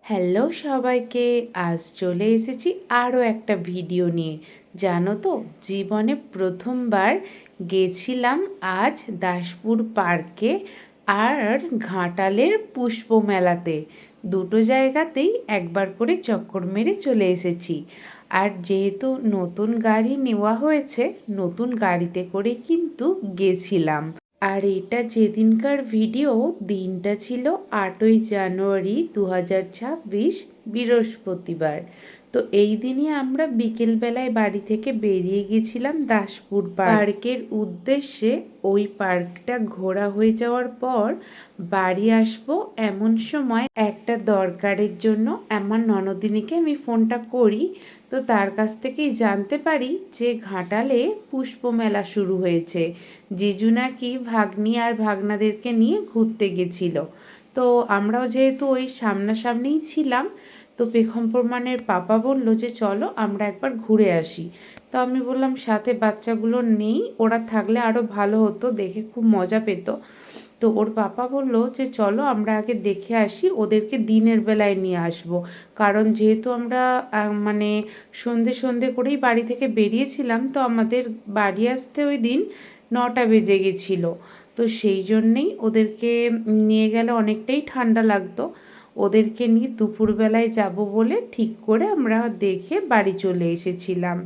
Hello সবাইকে, আজ চলে এসেছি আরও একটা ভিডিও নিয়ে। জানো তো, জীবনে প্রথমবার গেছিলাম আজ দাসপুর পার্কে আর ঘাটালের পুষ্প মেলাতে। দুটো জায়গাতেই একবার করে চক্কর মেরে চলে এসেছি। আর যেহেতু নতুন গাড়ি নেওয়া হয়েছে, নতুন গাড়িতে করে কিন্তু গেছিলাম। আর এটা যেদিনকার ভিডিও, দিনটা ছিল 8ই জানুয়ারি 2026, বৃহস্পতিবার। তো এই দিনই আমরা বিকেলবেলায় বাড়ি থেকে বেরিয়ে গেছিলাম দাসপুর পার্কের উদ্দেশ্যে। ওই পার্কটা ঘোরা হয়ে যাওয়ার পর বাড়ি আসবো এমন সময় একটা দরকারের জন্য আমার ননদিনীকে আমি ফোনটা করি। তো তার কাছ থেকেই জানতে পারি যে ঘাটালে পুষ্প মেলা শুরু হয়েছে। জিজু নাকি ভাগ্নি আর ভাগনাদেরকে নিয়ে ঘুরতে গেছিল। তো আমরাও যেহেতু ওই সামনাসামনিই ছিলাম, তো পেখম প্রমাণের পাপা বলল যে চলো আমরা একবার ঘুরে আসি। তো আমি বললাম সাথে বাচ্চাগুলো নেই, ওরা থাকলে আরও ভালো হতো, দেখে খুব মজা পেত। তো ওর পাপা বলল যে চলো আমরা আগে দেখে আসি, ওদেরকে দিনের বেলায় নিয়ে আসব। কারণ যেহেতু আমরা মানে সন্ধে সন্ধে করেই বাড়ি থেকে বেরিয়েছিলাম, তো আমাদের বাড়ি আসতে ওই দিন 9টা বেজে গেছিলো। তো সেই জন্যেই ওদেরকে নিয়ে গেলে অনেকটাই ঠান্ডা লাগতো। ওদেরকে নিয়ে দুপুরবেলায় যাব বলে ঠিক করে আমরা দেখে বাড়ি চলে এসেছিলাম।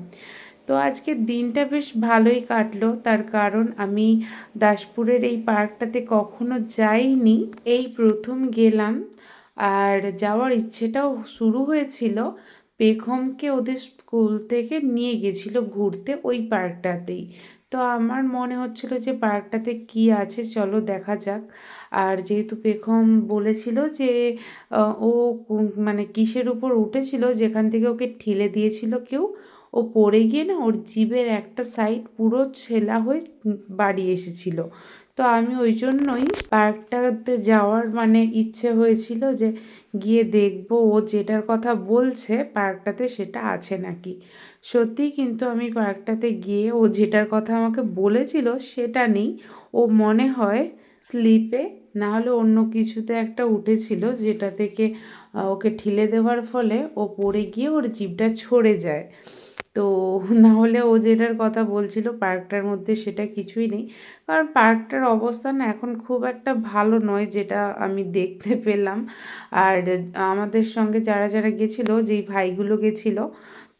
তো আজকের দিনটা বেশ ভালোই কাটলো, তার কারণ আমি দাসপুরের এই পার্কটাতে কখনো যাইনি, এই প্রথম গেলাম। আর যাওয়ার ইচ্ছেটাও শুরু হয়েছিল, পেখমকে ওদের স্কুল থেকে নিয়ে গেছিল ঘুরতে ওই পার্কটাতেই। তো আমার মনে হচ্ছিল যে পার্কটাতে কি আছে, চলো দেখা যাক। আর যেহেতু পেখম বলেছিল যে ও মানে কিসের উপর উঠেছিল, যেখান থেকে ওকে ঠেলে দিয়েছিল কেউ, ও পড়ে গিয়ে না ওর জিভের একটা সাইড পুরো ছেলা হয়ে বাড়ি এসেছিল। তো আমি ওই জন্যই পার্কটাতে যাওয়ার মানে ইচ্ছে হয়েছিল যে গিয়ে দেখবো ও যেটার কথা বলছে পার্কটাতে সেটা আছে নাকি। সত্যি কিন্তু আমি পার্কটাতে গিয়ে ও যেটার কথা আমাকে বলেছিল সেটা নেই। ও মনে হয় স্লিপে না হলে অন্য কিছুতে একটা উঠেছিল, যেটা থেকে ওকে ঠেলে দেওয়ার ফলে ও পড়ে গিয়ে ওর জিভটা ছড়ে যায়। তো না হলে ও যেটার কথা বলছিল পার্কটার মধ্যে সেটা কিছুই নেই। কারণ পার্কটার অবস্থা না এখন খুব একটা ভালো নয়, যেটা আমি দেখতে পেলাম। আর আমাদের সঙ্গে যারা যারা গেছিলো, যেই ভাইগুলো গেছিলো,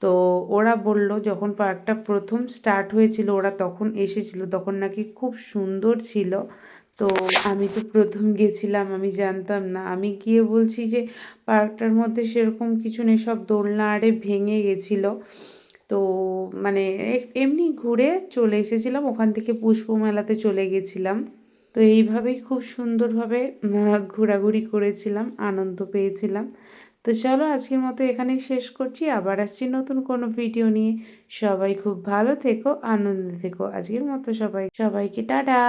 তো ওরা বলল যখন পার্কটা প্রথম স্টার্ট হয়েছিল ওরা তখন এসেছিল, তখন নাকি খুব সুন্দর ছিল। তো আমি তো প্রথম গেছিলাম, আমি জানতাম না। আমি গিয়ে বলছি যে পার্কটার মধ্যে সেরকম কিছু নেই, সব দোলনা আরে ভেঙে গেছিলো। তো মানে এমনি ঘুরে চলে এসেছিলাম, ওখান থেকে পুষ্প মেলাতে চলে গেছিলাম। তো এইভাবেই খুব সুন্দরভাবে ঘোরাঘুরি করেছিলাম, আনন্দ পেয়েছিলাম। তো চলো আজকের মতো এখানেই শেষ করছি, আবার আসছি নতুন কোনো ভিডিও নিয়ে। সবাই খুব ভালো থেকো, আনন্দে থেকো। আজকের মতো সবাইকে টাটা।